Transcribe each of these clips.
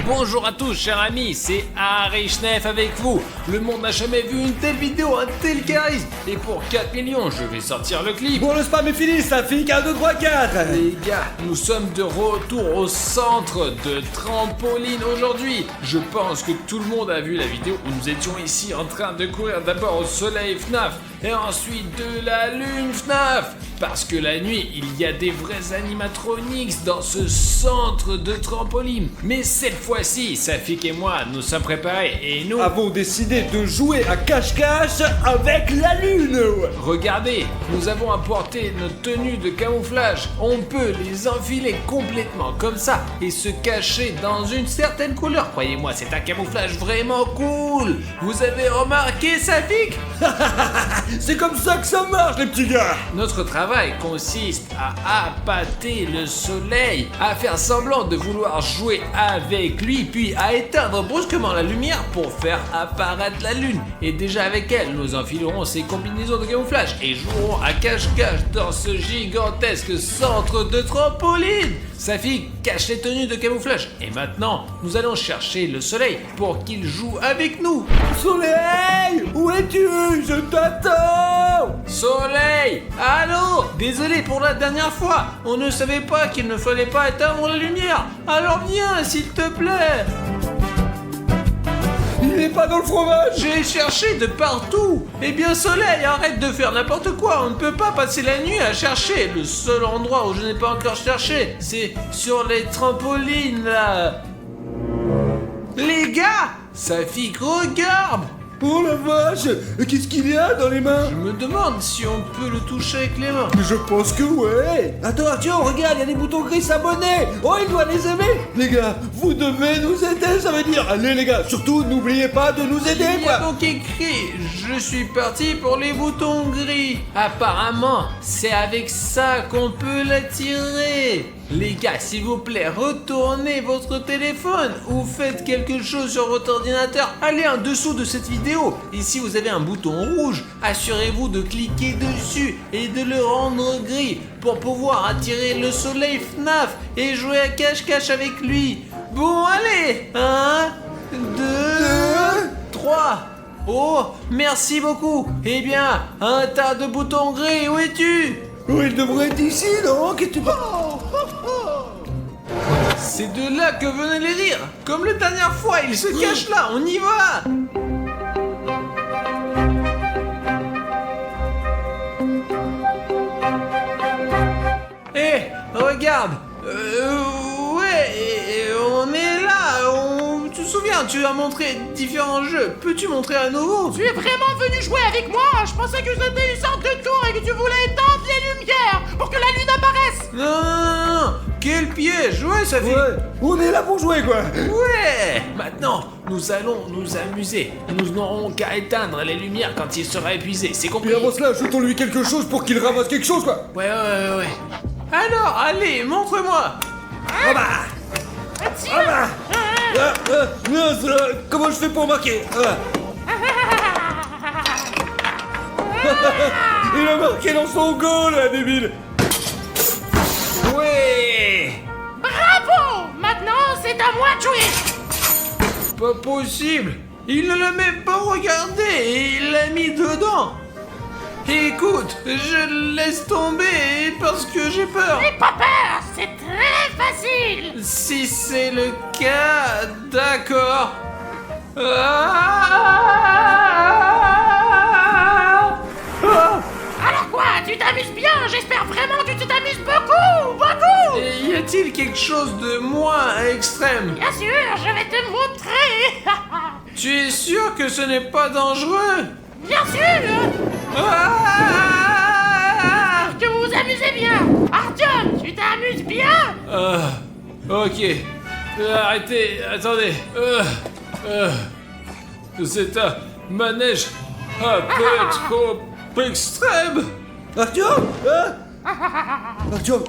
Bonjour à tous chers amis, c'est Harry Schnef avec vous. Le monde n'a jamais vu une telle vidéo, un tel charisme. Et pour 4 millions, je vais sortir le clip. Bon, le spam est fini, ça fait 1, 2, 3, 4. Les gars, nous sommes de retour au centre de trampoline aujourd'hui. Je pense que tout le monde a vu la vidéo où nous étions ici en train de courir d'abord au soleil FNAF et ensuite de la lune FNAF. Parce que la nuit, il y a des vrais animatronics dans ce centre de trampoline. Mais cette fois-ci, Safik et moi, nous sommes préparés et nous avons décidé de jouer à cache-cache avec la lune. Regardez, nous avons apporté notre tenue de camouflage. On peut les enfiler complètement comme ça et se cacher dans une certaine couleur. Croyez-moi, c'est un camouflage vraiment cool. Vous avez remarqué, Safik? C'est comme ça que ça marche, les petits gars. Notre travail consiste à appâter le soleil, à faire semblant de vouloir jouer avec lui, puis à éteindre brusquement la lumière pour faire apparaître la lune. Et déjà avec elle, nous enfilerons ces combinaisons de camouflage et jouerons à cache-cache dans ce gigantesque centre de trampoline. Safi, cache les tenues de camouflage. Et maintenant, nous allons chercher le soleil pour qu'il joue avec nous. Soleil, où es-tu? Je t'attends. Soleil, allô? Désolé pour la dernière fois. On ne savait pas qu'il ne fallait pas éteindre la lumière. Alors viens, s'il te plaît. Il n'est pas dans le fromage. J'ai cherché de partout. Eh bien, Soleil, arrête de faire n'importe quoi. On ne peut pas passer la nuit à chercher. Le seul endroit où je n'ai pas encore cherché, c'est sur les trampolines, là. Les gars, Safik, regarde. Oh la vache, qu'est-ce qu'il y a dans les mains? Je me demande si on peut le toucher avec les mains. Mais je pense que ouais. Attends Arthur, regarde, il y a des boutons gris s'abonner. Oh, il doit les aimer. Les gars, vous devez nous aider, ça veut dire. Allez les gars, surtout n'oubliez pas de nous aider, Il y a donc écrit, je suis parti pour les boutons gris. Apparemment, c'est avec ça qu'on peut l'attirer. Les gars, s'il vous plaît, retournez votre téléphone ou faites quelque chose sur votre ordinateur. Allez en dessous de cette vidéo. Et si vous avez un bouton rouge, assurez-vous de cliquer dessus et de le rendre gris pour pouvoir attirer le soleil FNAF et jouer à cache-cache avec lui. Bon, allez, 1, 2, 3. Oh, merci beaucoup. Eh bien, un tas de boutons gris, où es-tu? Oh, il devrait être ici, non? Qu'est-ce que tu C'est de là que venaient les rires. Comme la dernière fois, il se cache là, on y va. Regarde. Ouais, on est là. Tu te souviens, tu as montré différents jeux. Peux-tu montrer à nouveau? Tu es vraiment venu jouer avec moi? Je pensais que c'était une sorte de tour et que tu voulais éteindre les lumières pour que la lune apparaisse. Non. Quel piège. Ouais, ça fait... Ouais, on est là pour jouer, quoi. Ouais. Maintenant, nous allons nous amuser. Nous n'aurons qu'à éteindre les lumières quand il sera épuisé. C'est compris? Et avant cela, jetons-lui quelque chose pour qu'il ramasse quelque chose, quoi. Ouais. Alors, allez, montre-moi. Ah bah. Tiens. Comment je fais pour marquer? Il a marqué dans son goal, là, débile. Ouais. Bravo. Maintenant, c'est à moi de jouer. Pas possible. Il ne l'a même pas regardé et il l'a mis dedans. Écoute, je laisse tomber parce que j'ai peur. N'aie pas peur, c'est très facile. Si c'est le cas, d'accord. Alors quoi, tu t'amuses bien? J'espère vraiment que tu t'amuses beaucoup. Et y a-t-il quelque chose de moins extrême? Bien sûr, je vais te montrer. Tu es sûr que ce n'est pas dangereux? Bien sûr. Que vous vous amusez bien. Artyom, tu t'amuses bien? Ok. Arrêtez, attendez. C'est un manège un peu trop extrême. Artyom, Artyom,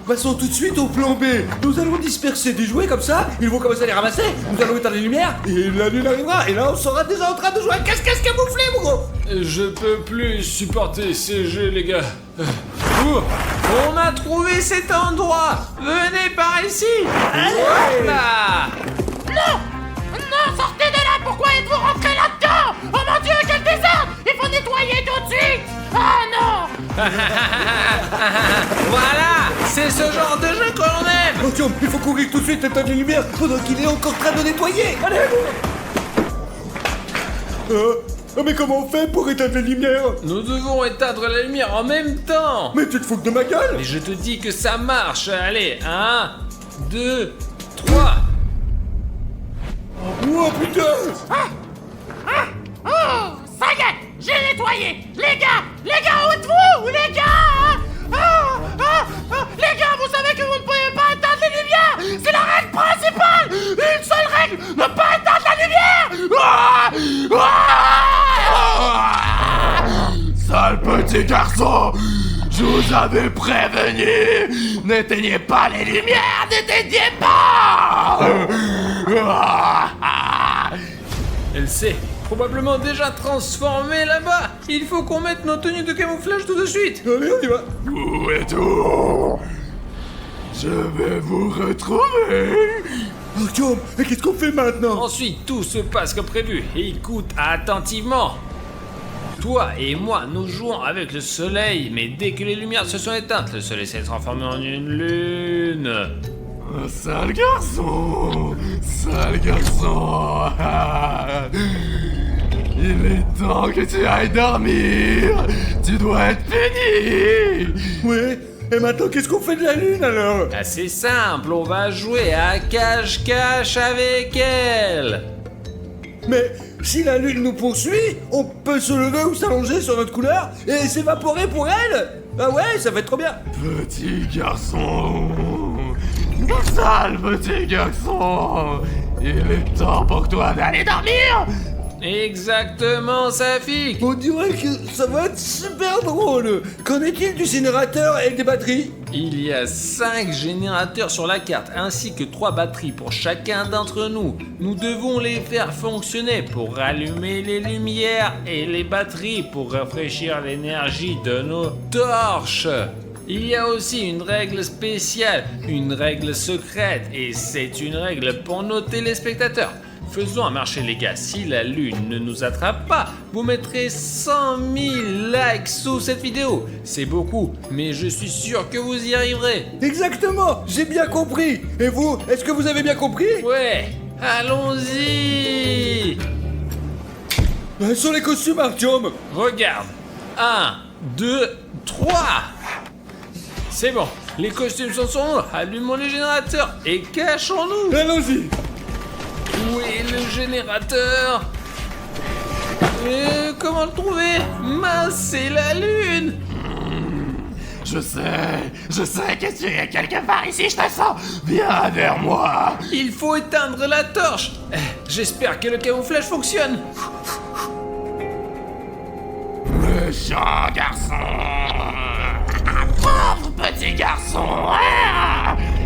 passons tout de suite au plan B. Nous allons disperser des jouets comme ça, ils vont commencer à les ramasser, nous allons éteindre les lumières, et la lune arrivera, et là on sera déjà en train de jouer à cache-cache camouflé, mon gros. Je peux plus supporter ces jeux, les gars. On a trouvé cet endroit. Venez par ici. Voilà. Non, Voilà, c'est ce genre de jeu que l'on aime. Artyom, il faut courir tout de suite éteindre les lumières pendant qu'il est encore en train de nettoyer. Allez. Mais comment on fait pour éteindre les lumières? Nous devons éteindre la lumière en même temps. Mais tu te fous de ma gueule? Mais je te dis que ça marche. Allez, 1, 2, 3. Oh putain! Oh, ça y est, j'ai nettoyé. Les gars, où êtes-vous, les gars? Les gars, vous savez que vous ne pouvez pas éteindre les lumières. C'est la règle principale. Une seule règle, ne pas éteindre la lumière. Sale petit garçon, je vous avais prévenu. N'éteignez pas les lumières, n'éteignez pas. Elle s'est probablement déjà transformée là-bas. Il faut qu'on mette nos tenues de camouflage tout de suite. Allez, on y va. Où êtes-vous? Je vais vous retrouver. Artyom, mais qu'est-ce qu'on fait maintenant? Ensuite, tout se passe comme prévu. Écoute attentivement. Toi et moi, nous jouons avec le soleil, mais dès que les lumières se sont éteintes, le soleil s'est transformé en une lune. Sale garçon, sale garçon. Il est temps que tu ailles dormir. Tu dois être puni. Ouais, et maintenant qu'est-ce qu'on fait de la lune alors? C'est simple, on va jouer à cache-cache avec elle. Mais si la lune nous poursuit, on peut se lever ou s'allonger sur notre couleur et s'évaporer pour elle. Ah ouais, ça va être trop bien. Petit garçon, sale petit garçon, il est temps pour toi d'aller dormir. Exactement, Safik. On dirait que ça va être super drôle. Qu'en est-il du générateur et des batteries? Il y a 5 générateurs sur la carte, ainsi que 3 batteries pour chacun d'entre nous. Nous devons les faire fonctionner pour rallumer les lumières et les batteries pour rafraîchir l'énergie de nos torches. Il y a aussi une règle spéciale, une règle secrète, et c'est une règle pour nos téléspectateurs. Faisons un marché, les gars. Si la lune ne nous attrape pas, vous mettrez 100 000 likes sous cette vidéo. C'est beaucoup, mais je suis sûr que vous y arriverez. Exactement, j'ai bien compris. Et vous, est-ce que vous avez bien compris? Ouais, allons-y. Sur les costumes, Artyom. Regarde. 1, 2, 3. C'est bon, les costumes sont sur nous. Allumons les générateurs et cachons-nous. Allons-y. Où est le générateur? Comment le trouver? Mince, c'est la lune. Je sais que tu es quelque part ici, je te sens. Viens vers moi. Il faut éteindre la torche. J'espère que le camouflage fonctionne. Méchant garçon. Pauvre petit garçon.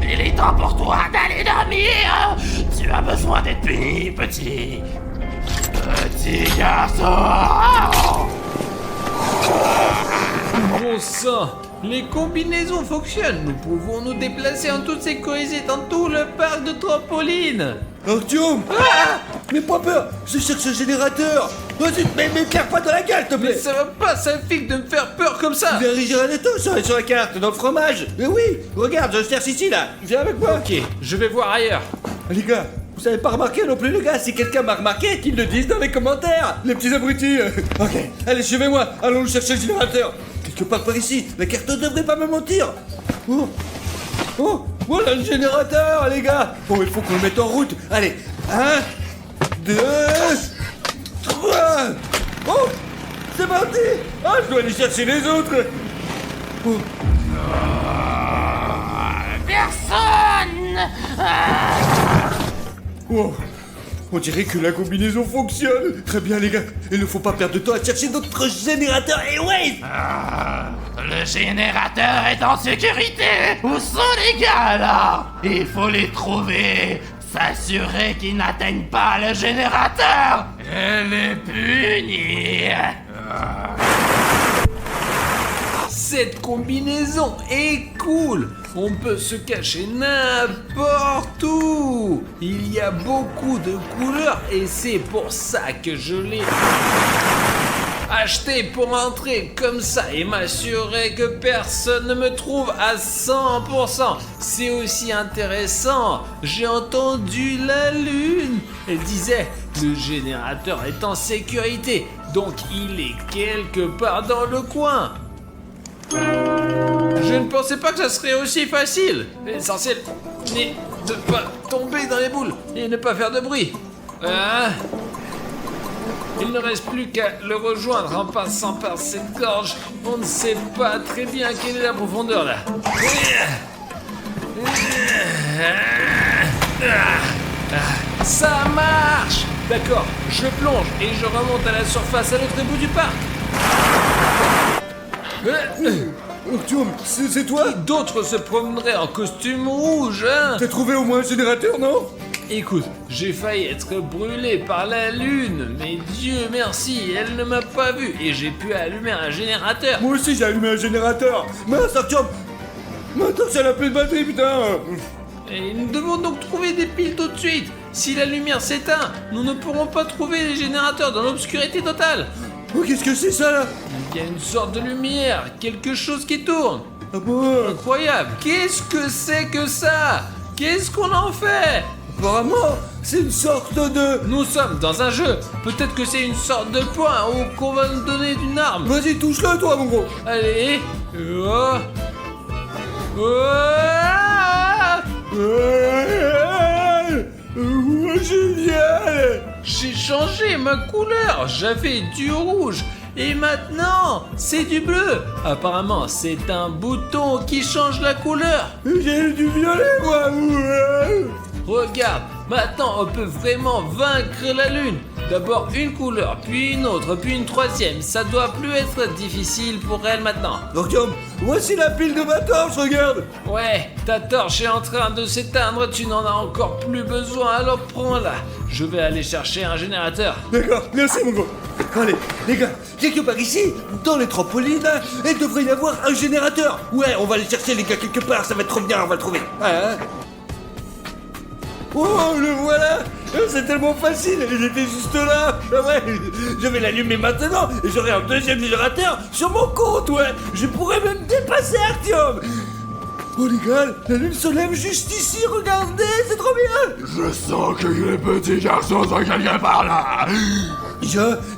Il est temps pour toi d'aller dormir. Tu as besoin d'être puni, petit garçon. Bon sang, les combinaisons fonctionnent. Nous pouvons nous déplacer en toute sécurité dans tout le parc de trampoline. Artyom. Mais pas peur, je cherche le générateur. Vas-y, mais claire pas dans la gueule, s'il te Mais plaît. ça va pas, Safik, de me faire peur comme ça. Viens Rigiranetto sur la carte, dans le fromage. Mais oui, regarde, je cherche ici, là. Viens avec moi. Ok, je vais voir ailleurs. Les gars, vous avez pas remarqué non plus, les gars? Si quelqu'un m'a remarqué, qu'il le dise dans les commentaires. Les petits abrutis. Ok, allez, suivez-moi. Allons chercher le générateur. Quelque part par ici. La carte ne devrait pas me mentir. Oh, voilà le générateur, les gars. Bon, il faut qu'on le mette en route. Allez, 1, 2, 3. Oh, c'est parti. Ah, je dois aller chercher les autres. Oh. Personne. Oh, on dirait que la combinaison fonctionne. Très bien, les gars. Il ne faut pas perdre de temps à chercher notre générateur. Et ouais. Le générateur est en sécurité. Où sont les gars là? Il faut les trouver. S'assurer qu'ils n'atteignent pas le générateur et les punir. Cette combinaison est cool. On peut se cacher n'importe où. Il y a beaucoup de couleurs et c'est pour ça que je l'ai acheté pour entrer comme ça et m'assurer que personne ne me trouve à 100%. C'est aussi intéressant. J'ai entendu la lune. Elle disait, le générateur est en sécurité, donc il est quelque part dans le coin. Je ne pensais pas que ça serait aussi facile. L'essentiel n'est de pas tomber dans les boules et ne pas faire de bruit. Il ne reste plus qu'à le rejoindre en passant par cette gorge. On ne sait pas très bien quelle est la profondeur là. Ça marche! D'accord, je plonge et je remonte à la surface à l'autre bout du parc. Artyom, c'est toi? D'autres se promèneraient en costume rouge, hein? T'as trouvé au moins un générateur, non? Écoute, j'ai failli être brûlé par la lune, mais Dieu merci, elle ne m'a pas vu et j'ai pu allumer un générateur. Moi aussi j'ai allumé un générateur. Mince, Artyom! Maintenant ça n'a plus de batterie, putain! Et nous devons donc trouver des piles tout de suite. Si la lumière s'éteint, nous ne pourrons pas trouver les générateurs dans l'obscurité totale. Oh, qu'est-ce que c'est ça là? Il y a une sorte de lumière, quelque chose qui tourne. Ah bon? Incroyable. Qu'est-ce que c'est que ça? Qu'est-ce qu'on en fait? Apparemment, c'est une sorte de... Nous sommes dans un jeu. Peut-être que c'est une sorte de point ou qu'on va nous donner une arme. Vas-y, touche-le toi, mon gros. Allez. Oh. Génial! J'ai changé ma couleur. J'avais du rouge. Et maintenant, c'est du bleu. Apparemment, c'est un bouton qui change la couleur. J'ai du violet, moi! Regarde, maintenant on peut vraiment vaincre la lune. D'abord une couleur, puis une autre, puis une troisième. Ça doit plus être difficile pour elle maintenant. Artyom, voici la pile de ma torche, regarde! Ouais, ta torche est en train de s'éteindre, tu n'en as encore plus besoin, alors prends-la. Je vais aller chercher un générateur. D'accord, merci mon gros. Allez, les gars, quelque part ici, dans les trampolines, il devrait y avoir un générateur. Ouais, on va aller chercher les gars quelque part, ça va être trop bien, on va le trouver. Ah, hein. Oh, le voilà! C'est tellement facile, il était juste là. Ah ouais, je vais l'allumer maintenant et j'aurai un deuxième générateur sur mon compte, ouais. Je pourrais même dépasser Artyom. Oh les gars, la lune se lève juste ici, regardez, c'est trop bien. Je sens que les petits garçons sont quelque part là.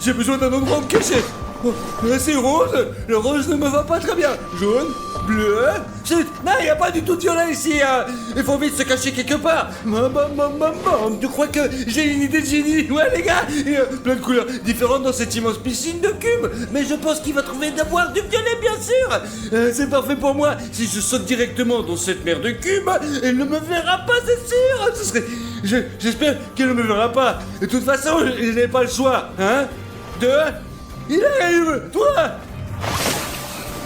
J'ai besoin d'un endroit où me cacher. Oh, là c'est rose, le rose ne me va pas très bien. Jaune, bleu, chut, non, il n'y a pas du tout de violet ici, hein. Il faut vite se cacher quelque part. Tu crois que j'ai une idée de génie? Ouais les gars, il y a plein de couleurs différentes dans cette immense piscine de cubes. Mais je pense qu'il va trouver d'avoir du violet bien sûr. C'est parfait pour moi. Si je saute directement dans cette mer de cubes, elle ne me verra pas, c'est sûr. J'espère qu'elle ne me verra pas. De toute façon, je n'ai pas le choix, hein. Il arrive, toi.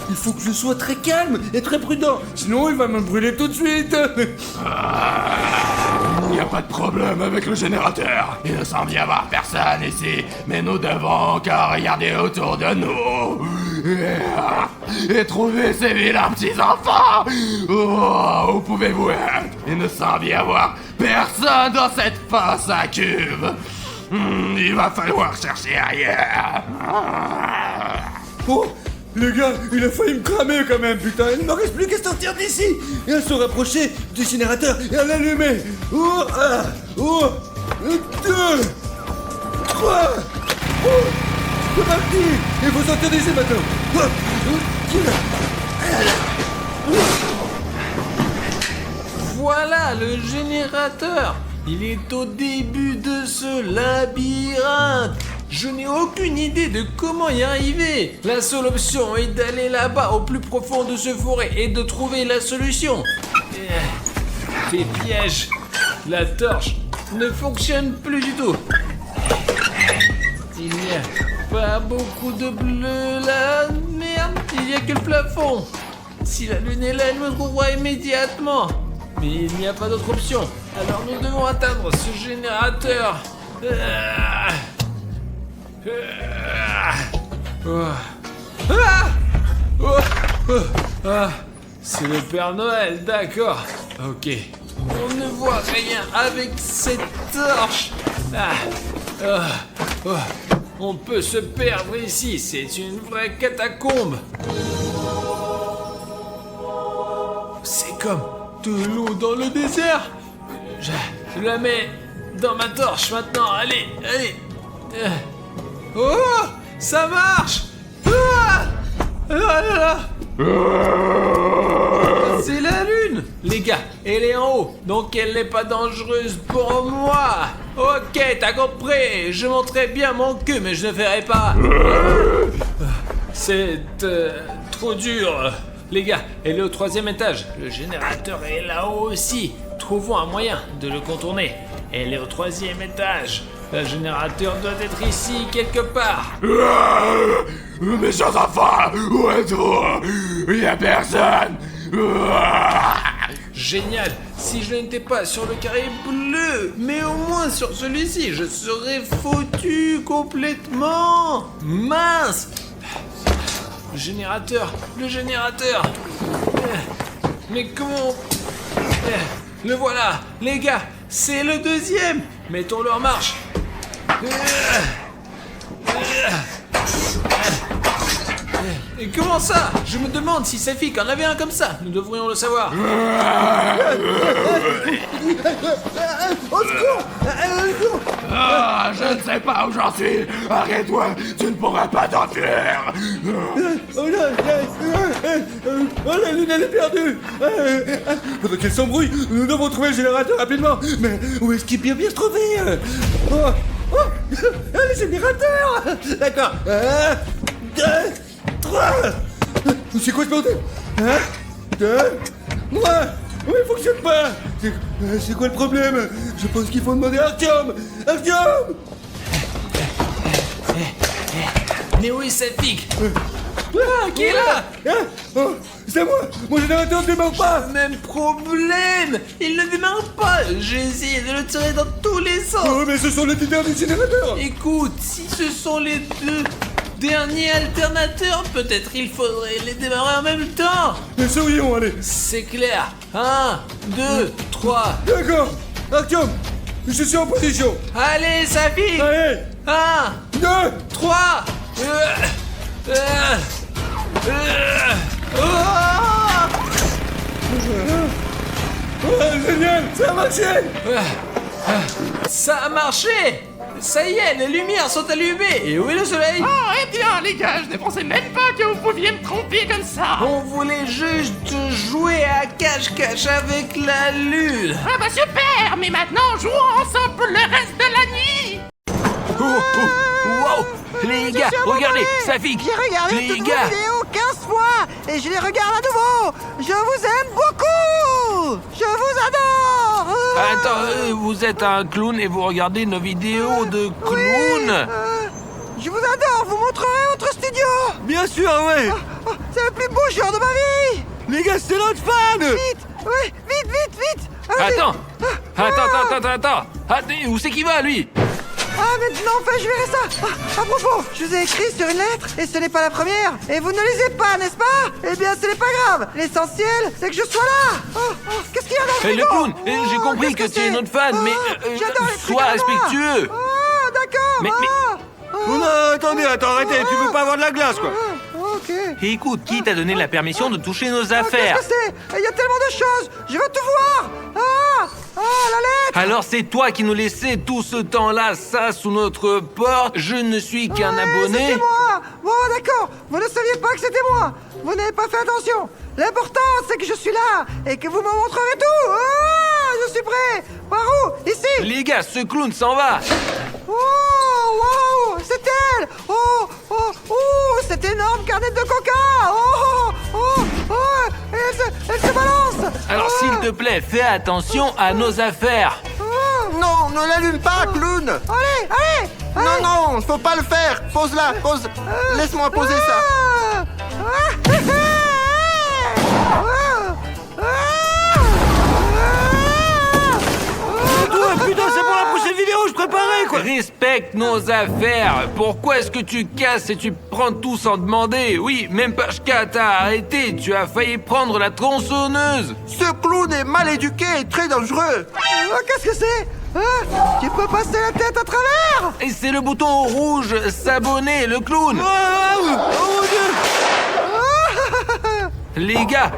Il faut que je sois très calme et très prudent, sinon il va me brûler tout de suite. Il n'y a pas de problème avec le générateur. Il ne semble y avoir personne ici, mais nous devons encore regarder autour de nous et trouver ces vilains petits enfants. Oh, où pouvez-vous être? Il ne semble y avoir personne dans cette fosse à cubes. Il va falloir chercher ailleurs. Oh, les gars, il a failli me cramer quand même, putain. Il ne me reste plus qu'à sortir d'ici et à se rapprocher du générateur et à l'allumer. Oh, un, oh, 2, 3. Oh, c'est parti. Il faut sortir d'ici maintenant. Voilà le générateur. Il est au début de ce labyrinthe. Je n'ai aucune idée de comment y arriver. La seule option est d'aller là-bas au plus profond de ce forêt et de trouver la solution. Les pièges. La torche ne fonctionne plus du tout. Il n'y a pas beaucoup de bleu là. Merde, il n'y a que le plafond. Si la lune est là, elle me trouvera immédiatement. Mais il n'y a pas d'autre option. Alors nous devons atteindre ce générateur. C'est le Père Noël, d'accord. Ok. On ne voit rien avec cette torche. On peut se perdre ici, c'est une vraie catacombe. C'est comme de l'eau dans le désert. Je la mets dans ma torche maintenant, allez. Oh, ça marche. C'est la lune. Les gars, elle est en haut, donc elle n'est pas dangereuse pour moi. Ok, t'as compris. Je montrerai bien mon cul, mais je ne ferai pas. C'est trop dur. Les gars, elle est au 3e étage. Le générateur est là-haut aussi. Trouvons un moyen de le contourner. Elle est au 3e étage. Le générateur doit être ici quelque part. Mes chers enfants, où êtes-vous? Il n'y a personne. Génial. Si je n'étais pas sur le carré bleu, mais au moins sur celui-ci, je serais foutu complètement. Mince. Le générateur. Mais comment... Le voilà. Les gars, c'est le 2e. Mettons-le en marche. Et comment ça? Je me demande si Safik en avait un comme ça. Nous devrions le savoir. Au secours! Ah, je ne sais pas où j'en suis. Arrête-toi, tu ne pourras pas t'enfuir. Oh la lune, elle est perdue. Pendant qu'elle s'embrouille, nous devons trouver le générateur rapidement. Mais où est-ce qu'il peut bien se trouver? Le générateur. D'accord. 1, 2, 3. C'est quoi ce bordel? 1, 2, 3. Oui, il fonctionne pas. C'est quoi le problème? Je pense qu'il faut demander à Artyom. Mais où est Safik? Qui est là? Oh, c'est moi. Mon générateur ne démarre pas. Même problème. Il ne démarre pas. J'ai essayé de le tirer dans tous les sens. Oh, mais ce sont les derniers générateurs. Écoute, si ce sont les 2 derniers alternateurs, peut-être il faudrait les démarrer en même temps. Mais sourions, allez. C'est clair. 1, 2, 3. D'accord. Artyom, je suis en position. Allez, Safik. Allez. 1, 2. 3. Génial, ça a marché. Ça a marché. Ça y est, les lumières sont allumées. Et où est le soleil? Oh, eh bien, les gars, je ne pensais même pas que vous pouviez me tromper comme ça. On voulait juste jouer à cache-cache avec la lune. Ah bah super, mais maintenant, jouons ensemble pour le reste de la nuit. Wow. Les gars, regardez, Safik. J'ai regardé les toutes gars. vos vidéos 15 fois et je les regarde à nouveau. Je vous aime beaucoup. Je vous adore. Attends, vous êtes un clown et vous regardez nos vidéos de clown. Je vous adore. Vous montrerez votre studio. Bien sûr, ouais. C'est le plus beau jour de ma vie. Les gars, c'est notre fan. Vite, oui, vite. Allez. Attends. Attends, où c'est qu'il va, lui? Maintenant, enfin, je verrai ça. À propos, je vous ai écrit sur une lettre et ce n'est pas la première. Et vous ne lisez pas, n'est-ce pas? Eh bien, ce n'est pas grave. L'essentiel, c'est que je sois là. Qu'est-ce qu'il y a dans le frigo? Le clown, j'ai compris que tu es notre fan, mais j'adore les trucs sois à moi. respectueux. D'accord. Mais- Oh non, attendez, arrêtez. Tu veux pas avoir de la glace, quoi? Ok. Écoute, qui t'a donné la permission de toucher nos Qu'est-ce que c'est? Il y a tellement de choses. Je veux tout voir. La lettre. Alors c'est toi qui nous laissais tout ce temps-là, ça, sous notre porte. Je ne suis qu'un abonné. C'était moi. Bon, d'accord. Vous ne saviez pas que c'était moi. Vous n'avez pas fait attention. L'important, c'est que je suis là et que vous me montrerez tout. Je suis prêt. Par où? Ici. Les gars, ce clown s'en va. Oh, wow, c'est elle. Oh, cette énorme canette de coca. Elle se balance. Alors s'il te plaît, fais attention à nos affaires. Non, ne l'allume pas, clown. Allez. Non, faut pas le faire. Pose-la, pose. Laisse-moi poser ça. Putain, c'est pour la prochaine vidéo, je préparais, quoi. Respecte nos affaires. Pourquoi est-ce que tu casses et tu prends tout sans demander? Oui, même Pachka t'a arrêté. Tu as failli prendre la tronçonneuse. Ce clown est mal éduqué et très dangereux. Qu'est-ce que c'est? Tu peux passer la tête à travers. Et c'est le bouton rouge, s'abonner, le clown. Oh mon Dieu. Les gars,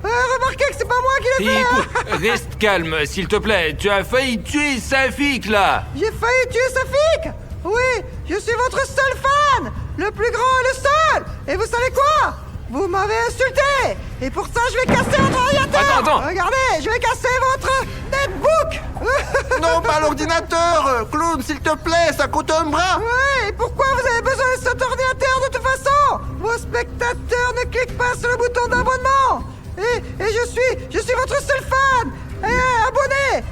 Remarquez que c'est pas moi qui l'ai fait. écoute, reste calme, s'il te plaît. Tu as failli tuer Safik, là. J'ai failli tuer Safik. Oui, je suis votre seul fan, le plus grand et le seul. Et vous savez quoi? Vous m'avez insulté. Et pour ça, je vais casser votre ordinateur. Attends. Regardez, je vais casser votre netbook. Non, pas l'ordinateur. Clown, s'il te plaît, ça coûte un bras. Ouais, et pourquoi vous avez besoin de cet ordinateur de toute façon? Vos spectateurs ne cliquent pas sur le bouton d'abonnement. Et je suis votre seul fan. Abonné.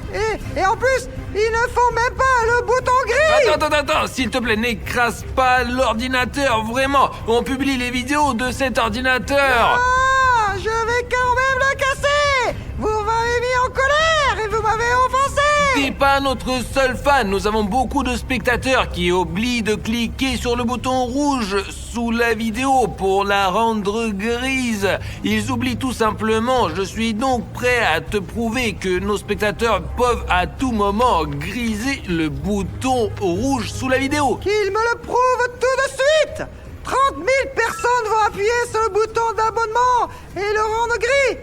Et en plus, ils ne font même pas le bouton gris. Attends, s'il te plaît, n'écrase pas l'ordinateur, vraiment. On publie les vidéos de cet ordinateur. Ah, je vais quand même le casser. Vous m'avez mis en colère et vous m'avez offensé. T'es pas notre seul fan, nous avons beaucoup de spectateurs qui oublient de cliquer sur le bouton rouge sous la vidéo pour la rendre grise. Ils oublient tout simplement, je suis donc prêt à te prouver que nos spectateurs peuvent à tout moment griser le bouton rouge sous la vidéo. Qu'ils me le prouvent tout de suite. 30 000 personnes vont appuyer sur le bouton d'abonnement et le rendre gris.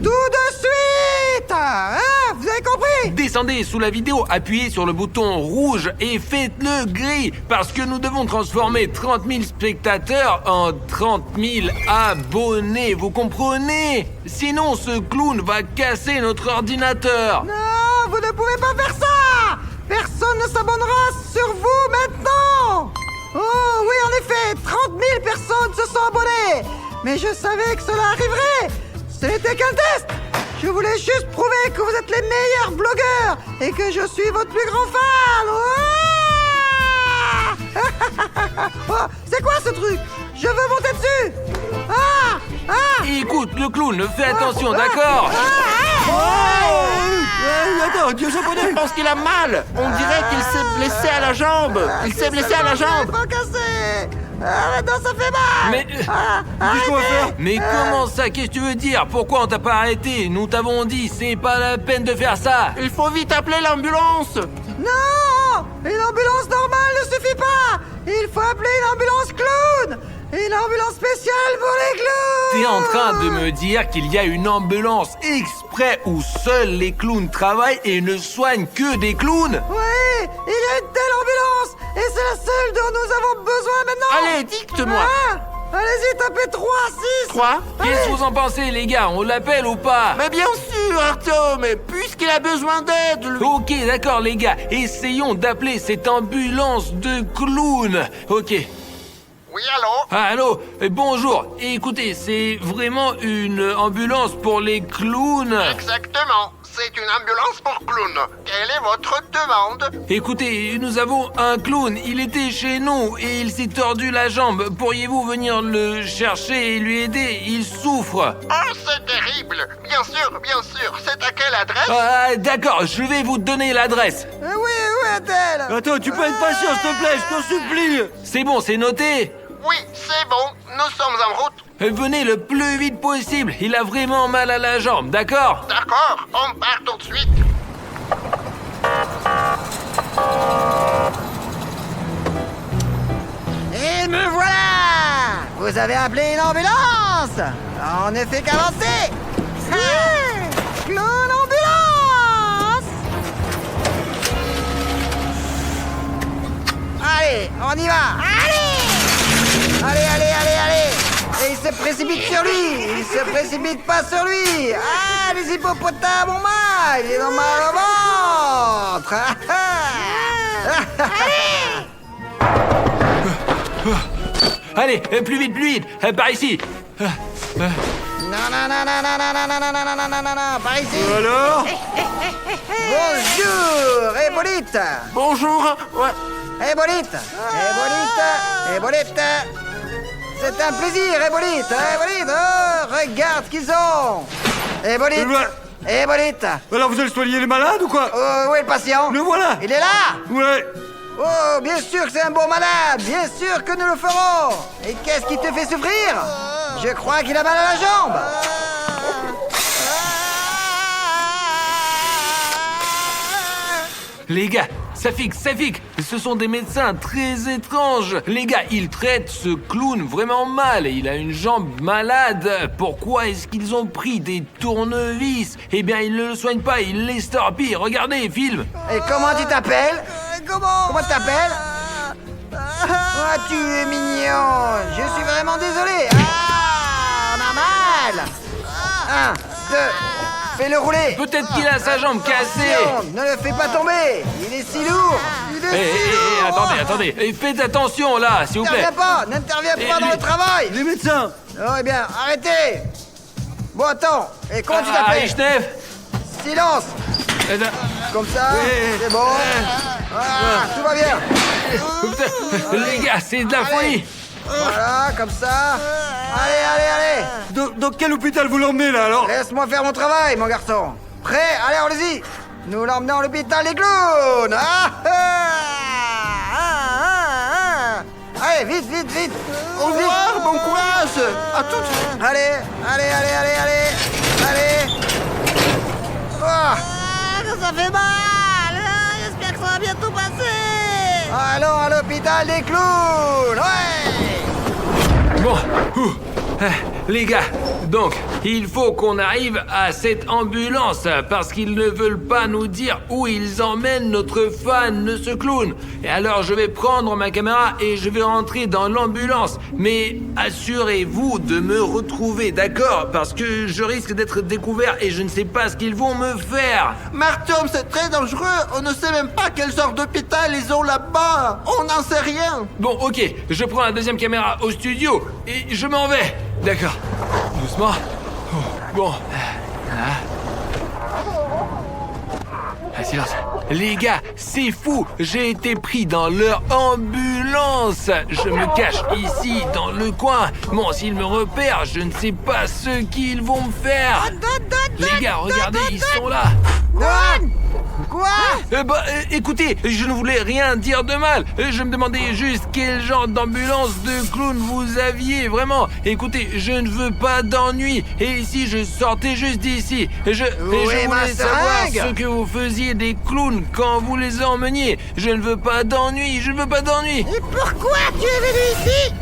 Tout de suite. Vous avez compris? Descendez sous la vidéo, appuyez sur le bouton rouge et faites-le gris parce que nous devons transformer 30 000 spectateurs en 30 000 abonnés, vous comprenez? Sinon ce clown va casser notre ordinateur. Non, vous ne pouvez pas faire ça. Personne ne s'abonnera sur vous maintenant. Oh oui, en effet, 30 000 personnes se sont abonnées. Mais je savais que cela arriverait. Ce n'était qu'un test. Je voulais juste prouver que vous êtes les meilleurs blogueurs et que je suis votre plus grand fan. Oh, c'est quoi ce truc? Je veux monter dessus. Écoute, le clown, fais attention, d'accord? Attends, Dieu japonais. Je pense qu'il a mal. On dirait qu'il s'est blessé à la jambe. Il s'est blessé à la jambe. Pas cassé. Maintenant ça fait mal. Mais... Qu'est-ce qu'on va faire? Mais comment ça? Qu'est-ce que tu veux dire? Pourquoi on t'a pas arrêté? Nous t'avons dit, c'est pas la peine de faire ça. Il faut vite appeler l'ambulance. Non! Une ambulance normale ne suffit pas. Il faut appeler une ambulance clown. Une ambulance spéciale pour les clowns. T'es en train de me dire qu'il y a une ambulance exprès où seuls les clowns travaillent et ne soignent que des clowns? Oui, il y a une telle ambulance et c'est la seule dont nous avons besoin maintenant. Allez, dicte-moi. Allez-y, tapez 3, 6. 3. Qu'est-ce que vous en pensez, les gars? On l'appelle ou pas? Mais bien sûr, Artyom, mais puisqu'il a besoin d'aide, lui. Ok, d'accord, les gars. Essayons d'appeler cette ambulance de clowns. Ok. Oui, allô? Allô, bonjour. Écoutez, c'est vraiment une ambulance pour les clowns? Exactement. C'est une ambulance pour clown. Quelle est votre demande? Écoutez, nous avons un clown. Il était chez nous et il s'est tordu la jambe. Pourriez-vous venir le chercher et lui aider? Il souffre. Oh, c'est terrible. Bien sûr. C'est à quelle adresse? Ah, d'accord, je vais vous donner l'adresse. Oui, où est-elle? Attends, tu peux être patient, s'il te plaît, je t'en supplie. C'est bon, c'est noté. Oui, c'est bon. Nous sommes en route. Venez le plus vite possible. Il a vraiment mal à la jambe, d'accord? D'accord, on part tout de suite. Et me voilà! Vous avez appelé une ambulance! On ne fait qu'avancer! Clown ambulance! Allez, on y va! Allez! Et il se précipite sur lui! Il se précipite pas sur lui! Ah, les hippopotames ont mal! Ils ont mal au ventre! Allez, plus vite, par ici. Non, par ici! Alors? Bonjour, Hippolyte! Bonjour. Ouais. Hippolyte! C'est un plaisir, Hippolyte! Oh, regarde ce qu'ils ont! Hippolyte! Alors vous allez soigner les malades ou quoi? Où est le patient? Le voilà. Il est là! Ouais. Oh, bien sûr que c'est un bon malade! Bien sûr que nous le ferons! Et qu'est-ce qui te fait souffrir? Je crois qu'il a mal à la jambe! Les gars, Safik, ce sont des médecins très étranges. Les gars, ils traitent ce clown vraiment mal. Il a une jambe malade. Pourquoi est-ce qu'ils ont pris des tournevis? Eh bien, ils ne le soignent pas, ils l'estorpillent. Regardez, film. Et comment tu t'appelles? Comment tu t'appelles? Ah, tu es mignon. Je suis vraiment désolé. Ah, on a mal. 1, 2, fais-le rouler. Peut-être qu'il a sa jambe cassée. Attention, ne le fais pas tomber. Il est si lourd. Attendez. Faites attention, là, s'il vous plaît. N'interviens pas dans le travail. Les médecins. Oh, eh bien, arrêtez. Bon, attends. Et comment tu t'appelles? Aïchnef. Silence. Comme ça, c'est bon. Ah, tout va bien. Les gars, c'est de la folie. Voilà, comme ça. Allez. Dans quel hôpital vous l'emmenez là alors? Laisse-moi faire mon travail, mon garçon. Prêt? Allez, allez-y. Nous l'emmenons à l'hôpital des clowns. Allez, vite. Au revoir, bon courage. À toutes. Allez. Ah. Ça fait mal. J'espère que ça va bientôt passer. Allons à l'hôpital des clowns. Ouais. Bon, les gars, donc, il faut qu'on arrive à cette ambulance parce qu'ils ne veulent pas nous dire où ils emmènent notre fan de ce clown. Et alors, je vais prendre ma caméra et je vais rentrer dans l'ambulance. Mais assurez-vous de me retrouver, d'accord? Parce que je risque d'être découvert et je ne sais pas ce qu'ils vont me faire. Martium, c'est très dangereux. On ne sait même pas quel genre d'hôpital ils ont là-bas. On n'en sait rien. Bon, ok, je prends la deuxième caméra au studio et je m'en vais. D'accord. Doucement. Bon. Silence. Les gars, c'est fou. J'ai été pris dans leur ambulance. Je me cache ici, dans le coin. Bon, s'ils me repèrent, je ne sais pas ce qu'ils vont me faire. Les gars, regardez, ils sont là. Quoi? Écoutez, je ne voulais rien dire de mal. Je me demandais juste quel genre d'ambulance de clown vous aviez, vraiment. Écoutez, je ne veux pas d'ennui. Et ici, je sortais juste d'ici. Et je voulais savoir ce que vous faisiez des clowns quand vous les emmeniez. Je ne veux pas d'ennui, Et pourquoi tu es venu ici?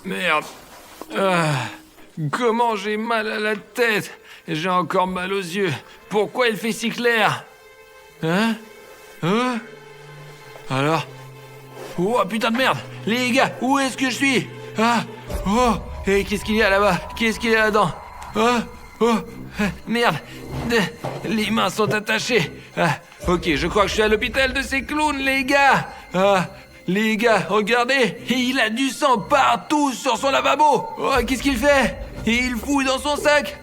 Merde. Comment j'ai mal à la tête. J'ai encore mal aux yeux. Pourquoi il fait si clair? Hein? Alors? Oh putain de merde. Les gars, où est-ce que je suis? Et qu'est-ce qu'il y a là-bas? Qu'est-ce qu'il y a là-dedans? Merde. Les mains sont attachées. Ok, je crois que je suis à l'hôpital de ces clowns, les gars. Les gars, regardez. Il a du sang partout sur son lavabo. Qu'est-ce qu'il fait? Il fouille dans son sac.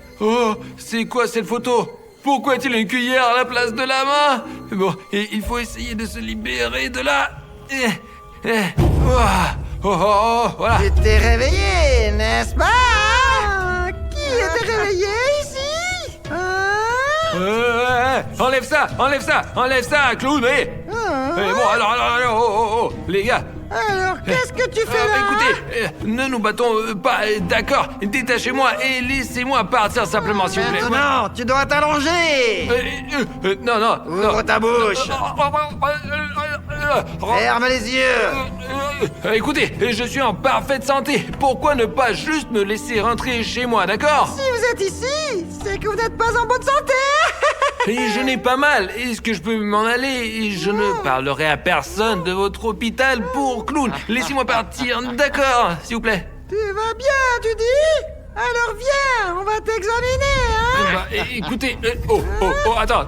C'est quoi cette photo? Pourquoi a-t-il une cuillère à la place de la main? Bon, il faut essayer de se libérer de là. Voilà. Tu t'es réveillé, n'est-ce pas? Qui était réveillé ici? Enlève ça, clown, bon, alors, les gars. Alors, qu'est-ce que tu fais là? Écoutez, ne nous battons pas, d'accord? Détachez-moi et laissez-moi partir simplement, s'il vous plaît. Non, tu dois t'allonger. Non. Ouvre ta bouche. Ferme les yeux. Écoutez, je suis en parfaite santé. Pourquoi ne pas juste me laisser rentrer chez moi, d'accord? Si vous êtes ici, c'est que vous n'êtes pas en bonne santé. Et je n'ai pas mal. Est-ce que je peux m'en aller? Et je ne parlerai à personne de votre hôpital pour clown. Laissez-moi partir, d'accord, s'il vous plaît. Tu vas bien, tu dis? Alors viens, on va t'examiner, hein? Écoutez, attends.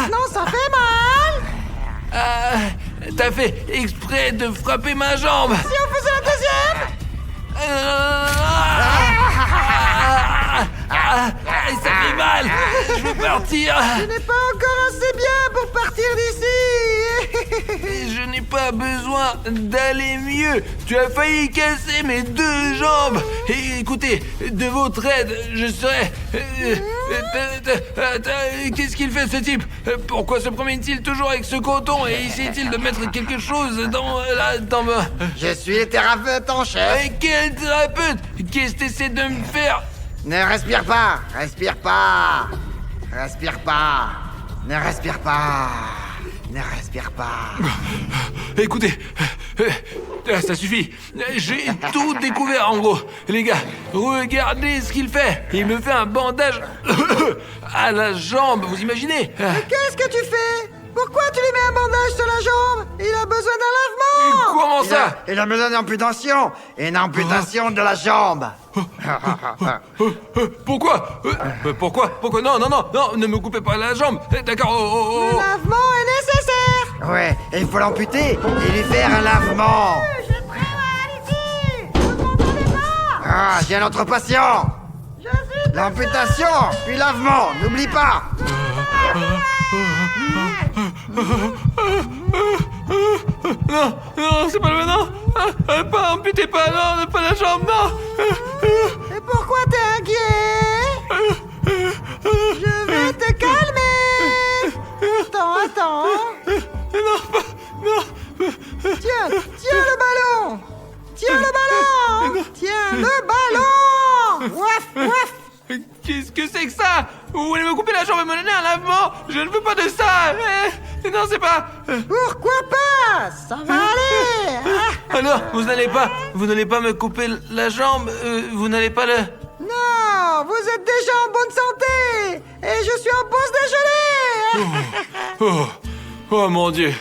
Non, ça fait mal. T'as fait exprès de frapper ma jambe. Si on faisait la deuxième? Ça fait mal. Je veux partir. Tu n'es pas encore assez bien pour partir d'ici. Je n'ai pas besoin d'aller mieux. Tu as failli casser mes 2 jambes. Et écoutez, de votre aide, je serai... Qu'est-ce qu'il fait ce type? Pourquoi se promène-t-il toujours avec ce coton et essaie-t-il de mettre quelque chose dans... Je suis le thérapeute en chef. Mais quel thérapeute? Qu'est-ce que t'essaies de me faire? Ne respire pas, respire pas. Respire pas. Ne respire pas. Ne respire pas. Écoutez, ça suffit. J'ai tout découvert en gros. Les gars, regardez ce qu'il fait. Il me fait un bandage à la jambe, vous imaginez? Qu'est-ce que tu fais? Pourquoi tu lui mets un bandage sur la jambe? Il a besoin d'un lavement. Comment ça? Il a besoin d'amputation. Une amputation de la jambe. Pourquoi? Pourquoi? Non, ne me coupez pas la jambe. D'accord, Le lavement est nécessaire. Ouais, et il faut l'amputer et lui faire un lavement. Je suis très mal ici. Vous ne m'entendez pas? Ah, j'ai un autre patient. Je suis... L'amputation, puis lavement, n'oublie pas. Non, c'est pas le maintenant. Pas amputez pas, non, pas la jambe, non. Et pourquoi t'es inquiet? Je vais te calmer. Attends. Non. Tiens le ballon. Tiens le ballon. Ouaf. Qu'est-ce que c'est que ça? Vous voulez me couper la jambe et me donner un lavement? Je ne veux pas de ça. Non, c'est pas... Pourquoi pas? Ça va aller. Alors, vous n'allez pas me couper la jambe? Vous n'allez pas le... Non, vous êtes déjà en bonne santé. Et je suis en pause déjeuner. Oh mon Dieu.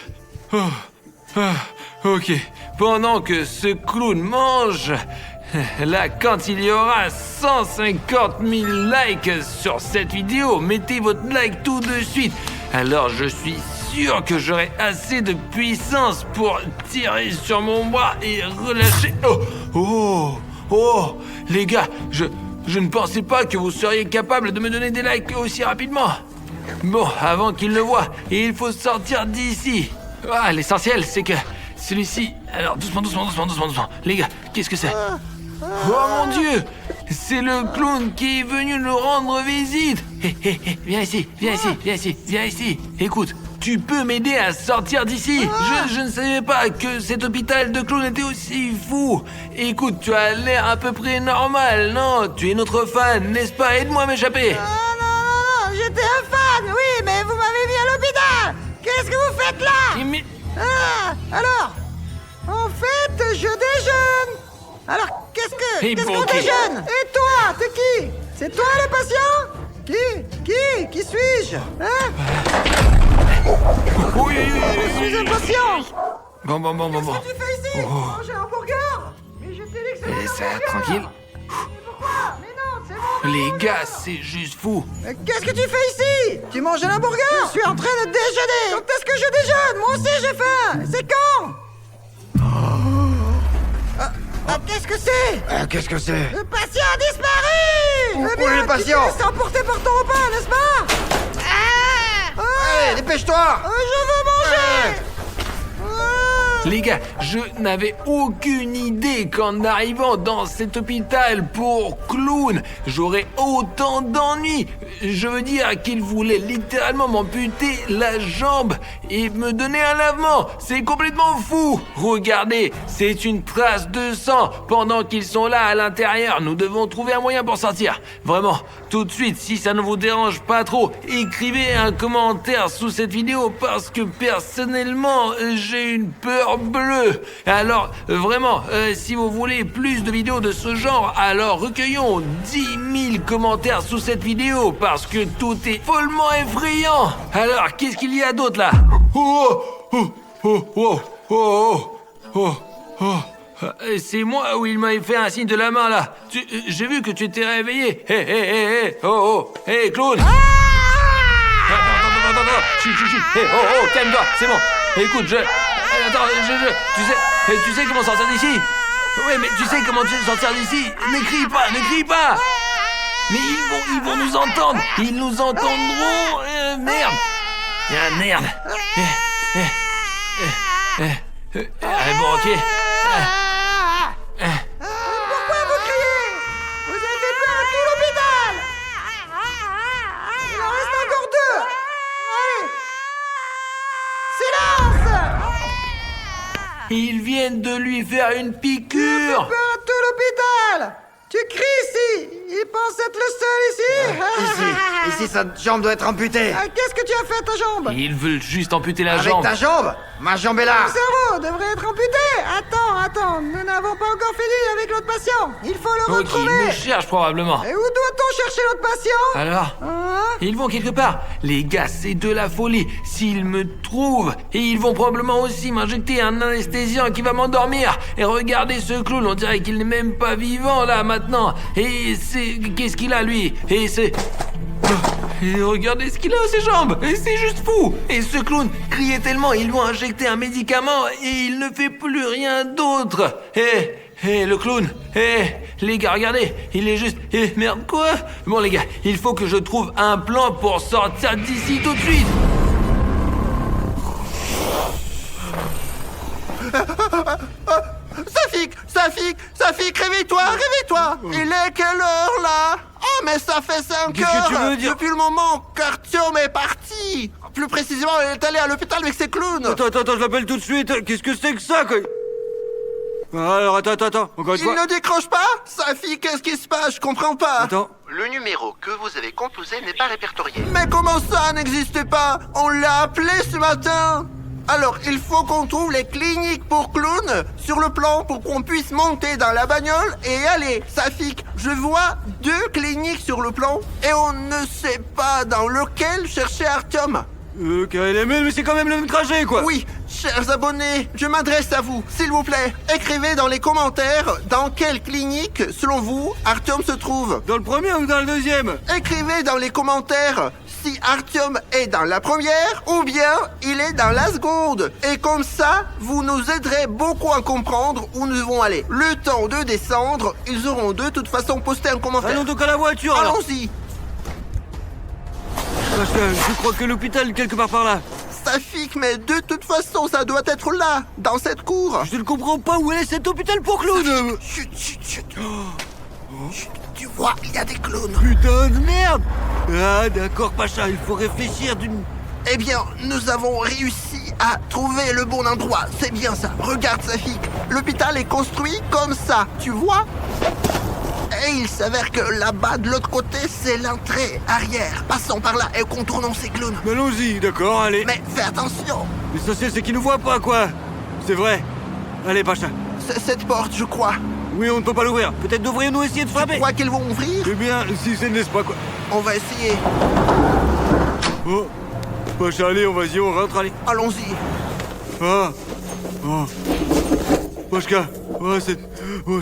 Ok. Pendant que ce clown mange, là, quand il y aura 150 000 likes sur cette vidéo, mettez votre like tout de suite. Alors je suis sûr que j'aurai assez de puissance pour tirer sur mon bras et relâcher... Oh, les gars, je ne pensais pas que vous seriez capable de me donner des likes aussi rapidement. Bon, avant qu'il le voie, il faut sortir d'ici. Ah, l'essentiel, c'est que celui-ci... Alors, doucement. Les gars, qu'est-ce que c'est? Oh mon Dieu! C'est le clown qui est venu nous rendre visite! Viens ici! Écoute, tu peux m'aider à sortir d'ici? Je ne savais pas que cet hôpital de clowns était aussi fou! Écoute, tu as l'air à peu près normal, non? Tu es notre fan, n'est-ce pas? Aide-moi à m'échapper! Non, j'étais un fan, oui, mais vous m'avez mis à l'hôpital! Qu'est-ce que vous faites là? Mais... Alors, en fait, je déjeune! Alors, qu'est-ce qu'on déjeune? Et toi, t'es qui? C'est toi le patient? Qui suis-je? Hein? Oui. Je suis impatient! Bon. Qu'est-ce que tu fais ici? Manger un hamburger? Mais je t'ai dit que c'est Et ça, tranquille. Mais pourquoi? Mais non, c'est bon! Les gars, c'est juste fou! Qu'est-ce que tu fais ici? Tu manges un hamburger? Je suis en train de déjeuner! Quand est-ce que je déjeune? Moi aussi j'ai faim! C'est quand? Qu'est-ce que c'est? Qu'est-ce que c'est? Le patient a disparu! Où est le patient? Tu te laisses emporter par ton repas, n'est-ce pas? Allez, dépêche-toi! Je veux manger! Les gars, je n'avais aucune idée qu'en arrivant dans cet hôpital pour clown, j'aurais autant d'ennuis. Je veux dire qu'il voulait littéralement m'amputer la jambe et me donner un lavement. C'est complètement fou. Regardez, c'est une trace de sang. Pendant qu'ils sont là à l'intérieur, nous devons trouver un moyen pour sortir. Vraiment, tout de suite, si ça ne vous dérange pas trop, écrivez un commentaire sous cette vidéo parce que personnellement, j'ai une peur bleue. Alors, vraiment, si vous voulez plus de vidéos de ce genre, alors recueillons 10 000 commentaires sous cette vidéo parce que tout est follement effrayant. Alors, qu'est-ce qu'il y a d'autre là? C'est moi où il m'avait fait un signe de la main là. J'ai vu que tu t'es réveillé. Hé, clown. Attends. Chut. Calme-toi, c'est bon. Écoute, attends, tu sais comment sortir d'ici? Oui, mais tu sais comment sortir d'ici? Ne crie pas. Mais ils vont nous entendre. Ils nous entendront. Merde. Merde. Bon, ok. Pourquoi vous criez? Vous avez fait peur à tout l'hôpital. Il en reste encore 2. Allez. Silence. Ils viennent de lui faire une Tu as fait piqûre. peur à tout l'hôpital. Tu cries ici. Il pense être le seul ici. Ici, sa jambe doit être amputée. Ah, qu'est-ce que tu as fait à ta jambe? Ils veulent juste amputer la Avec jambe. ta jambe? Ma jambe est là. Le cerveau devrait être amputé. Attends, nous n'avons pas encore fini avec l'autre patient. Il faut le Ok, ils retrouver. me cherchent probablement. Et où doit-on chercher l'autre patient? Alors Hein? Ils vont quelque part. Les gars, c'est de la folie. S'ils me trouvent, et ils vont probablement aussi m'injecter un anesthésiant qui va m'endormir. Et regardez ce clown, on dirait qu'il n'est même pas vivant là maintenant. Et c'est... Qu'est-ce qu'il a lui? Et c'est... Et regardez ce qu'il a à ses jambes. Et c'est juste fou. Et ce clown criait tellement, ils lui ont injecté un médicament et il ne fait plus rien d'autre. Le clown. Les gars, regardez, il est juste... merde, quoi? Bon, les gars, il faut que je trouve un plan pour sortir d'ici tout de suite. Safik, réveille-toi. Il est quelle heure, là? Oh, mais ça fait 5 Qu'est-ce que heures tu veux dire? depuis le moment qu'Artyom est parti. Plus précisément, il est allé à l'hôpital avec ses clowns. Attends, je l'appelle tout de suite. Qu'est-ce que c'est que ça, quoi? Alors, attends, encore une Il fois. ne décroche pas? Safik, qu'est-ce qui se passe? Je comprends pas. Attends. Le numéro que vous avez composé n'est pas répertorié. Mais comment ça n'existe pas? On l'a appelé ce matin. Alors, il faut qu'on trouve les cliniques pour clowns sur le plan pour qu'on puisse monter dans la bagnole et aller. Safik, je vois 2 cliniques sur le plan et on ne sait pas dans lequel chercher Artyom. Mais c'est quand même le même trajet, quoi. Oui, chers abonnés, je m'adresse à vous. S'il vous plaît, écrivez dans les commentaires dans quelle clinique, selon vous, Artyom se trouve. Dans le premier ou dans le deuxième? Écrivez dans les commentaires si Artyom est dans la première ou bien il est dans la seconde. Et comme ça, vous nous aiderez beaucoup à comprendre où nous devons aller. Le temps de descendre, ils auront de toute façon posté un commentaire. Allons donc à la voiture, alors. Allons-y. Parce que je crois que l'hôpital est quelque part par là. Safik, mais de toute façon, ça doit être là, dans cette cour. Je ne comprends pas où est cet hôpital pour clowns. Chut. Chut, tu vois, il y a des clowns. Putain de merde. Ah, d'accord, Pacha, il faut réfléchir d'une... Eh bien, nous avons réussi à trouver le bon endroit. C'est bien ça. Regarde, Safik. L'hôpital est construit comme ça, tu vois? Et il s'avère que là-bas, de l'autre côté, c'est l'entrée arrière. Passons par là et contournons ces clowns. Allons-y, d'accord, allez. Mais fais attention. L'essentiel, c'est qu'ils nous voient pas, quoi. C'est vrai. Allez, Pacha. C'est cette porte, je crois. Oui, on ne peut pas l'ouvrir. Peut-être devrions-nous essayer de Tu frapper. crois qu'ils vont ouvrir? Eh bien, si c'est n'est-ce pas, quoi. On va essayer. Oh. Pacha, allez, on rentre, allez. Allons-y. Ah. Oh. Pachka.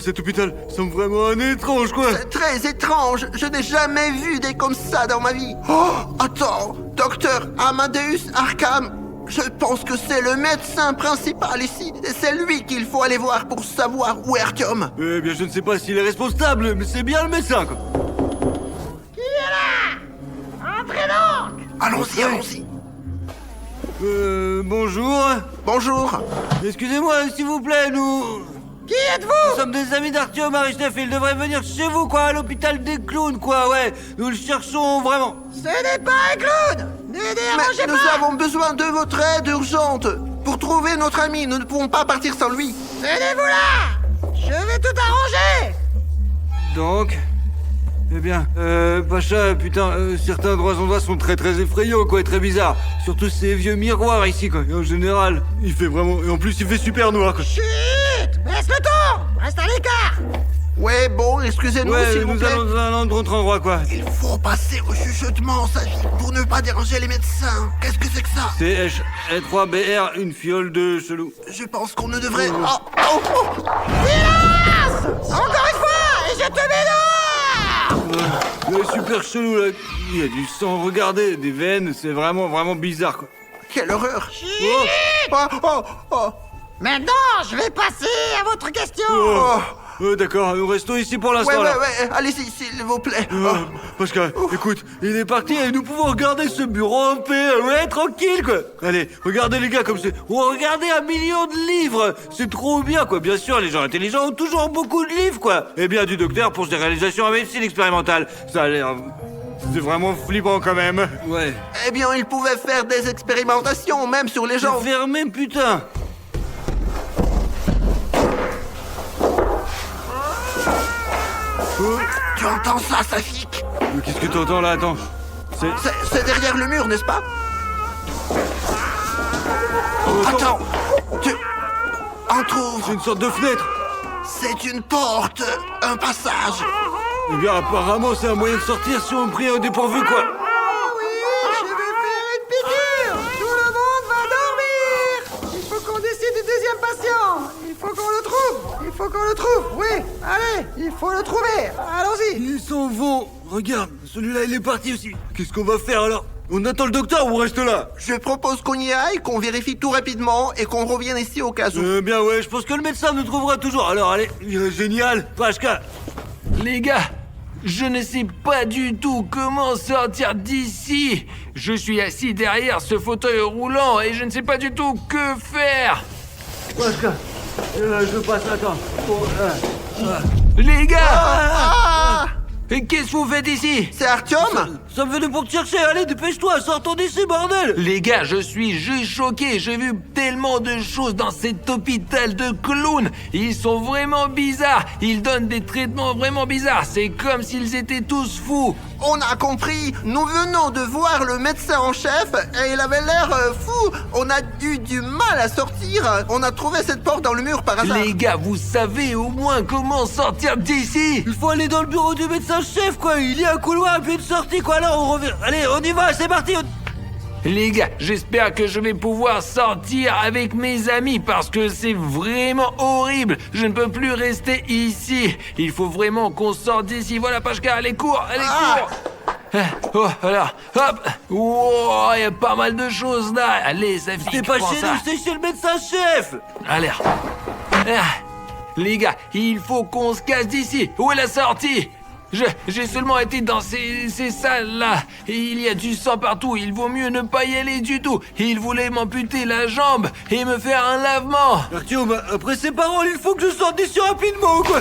Cet hôpital semble vraiment un étrange, quoi. C'est très étrange. Je n'ai jamais vu des comme ça dans ma vie. Oh, attends. Docteur Amadeus Arkham. Je pense que c'est le médecin principal ici. Et c'est lui qu'il faut aller voir pour savoir où est Artyom. Eh bien, je ne sais pas s'il est responsable, mais c'est bien le médecin, quoi. Qui est là? Entrez donc! Allons-y. Bonjour. Bonjour. Excusez-moi, s'il vous plaît, nous Qui êtes-vous? sommes des amis d'Artyom Arichnev. Il devrait venir chez vous, quoi, à l'hôpital des clowns, quoi, ouais. Nous le cherchons vraiment. Ce n'est pas un clown. Ne Mais dérangez nous pas. avons besoin de votre aide urgente. Pour trouver notre ami, nous ne pouvons pas partir sans lui. Tenez-vous là. Je vais tout arranger. Donc... Eh bien, Pacha, putain, certains endroits sont très effrayants, quoi, et très bizarres. Surtout ces vieux miroirs ici, quoi. Et en général, il fait vraiment... Et en plus, il fait super noir, quoi. Chut. Baisse le ton. Reste à l'écart. Ouais, bon, excusez-nous, Ouais, s'il vous nous plaît. allons dans un autre endroit, quoi. Il faut passer au chuchotement, Safik, pour ne pas déranger les médecins. Qu'est-ce que c'est que ça? CH3BR, une fiole de chelou. Je pense qu'on ne devrait... Oh. Silence. Encore une fois. Et je te mets dehors. Super chelou, là. Il y a du sang, regardez, des veines, c'est vraiment bizarre, quoi. Quelle horreur. Oh, Oh. Maintenant, je vais passer à votre question. Oh. D'accord, nous restons ici pour Ouais, l'instant. ouais, alors. ouais, allez-y, s'il vous plaît. Pascal, écoute, il est parti et nous pouvons regarder ce bureau en paix, ouais, tranquille, quoi. Allez, regardez les gars, comme c'est... Regardez 1 million de livres. C'est trop bien, quoi. Bien sûr, les gens intelligents ont toujours beaucoup de livres, quoi. Et bien du docteur pour ses réalisations en médecine expérimentale. Ça a l'air... C'est vraiment flippant, quand même. Ouais. Eh bien, il pouvait faire des expérimentations, même sur les gens. Fermé, putain. Tu entends ça, Safik? Mais qu'est-ce que t'entends, là? Attends. C'est derrière le mur, n'est-ce pas? Attends, tu... Entrouvre. C'est une sorte de fenêtre. C'est une porte, un passage. Eh bien, apparemment, c'est un moyen de sortir si on me prie au dépourvu, quoi. Oui, je vais faire une piqûre. Tout le monde va dormir. Il faut qu'on décide du deuxième patient. Il faut qu'on le trouve. Il faut qu'on le trouve. Oui, allez, il faut le trouver. Allons-y. Ils s'en vont. Regarde, celui-là, il est parti aussi. Qu'est-ce qu'on va faire, alors? On attend le docteur ou on reste là? Je propose qu'on y aille, qu'on vérifie tout rapidement et qu'on revienne ici au cas où. Bien, ouais, je pense que le médecin nous trouvera toujours. Alors, allez, génial. Pashka. Les gars, je ne sais pas du tout comment sortir d'ici. Je suis assis derrière ce fauteuil roulant et je ne sais pas du tout que faire. Pashka, je passe, attends. Les gars, Ah! qu'est-ce que vous faites ici? C'est Artyom? Ça me venait pour te chercher. Allez, dépêche-toi, sortons d'ici, bordel. Les gars, je suis juste choqué. J'ai vu tellement de choses dans cet hôpital de clowns. Ils sont vraiment bizarres. Ils donnent des traitements vraiment bizarres. C'est comme s'ils étaient tous fous. On a compris. Nous venons de voir le médecin en chef et il avait l'air fou. On a eu du mal à sortir. On a trouvé cette porte dans le mur par hasard. Les gars, vous savez au moins comment sortir d'ici? Il faut aller dans le bureau du médecin-chef, quoi. Il y a un couloir et puis une sortie, quoi. Là, on revient. Allez, on y va, c'est parti. Les gars, j'espère que je vais pouvoir sortir avec mes amis parce que c'est vraiment horrible. Je ne peux plus rester ici. Il faut vraiment qu'on sorte d'ici. Voilà, Pashka, allez, cours, allez, cours. Oh, voilà, hop. Wow, il y a pas mal de choses là. Allez, ça fait. C'est pas chez nous, c'est chez le médecin-chef. Allez. Les gars, il faut qu'on se casse d'ici. Où est la sortie? J'ai seulement été dans ces salles-là. Et il y a du sang partout. Il vaut mieux ne pas y aller du tout. Il voulait m'amputer la jambe et me faire un lavement. Artyom, après ces paroles, il faut que je sorte d'ici rapidement, quoi.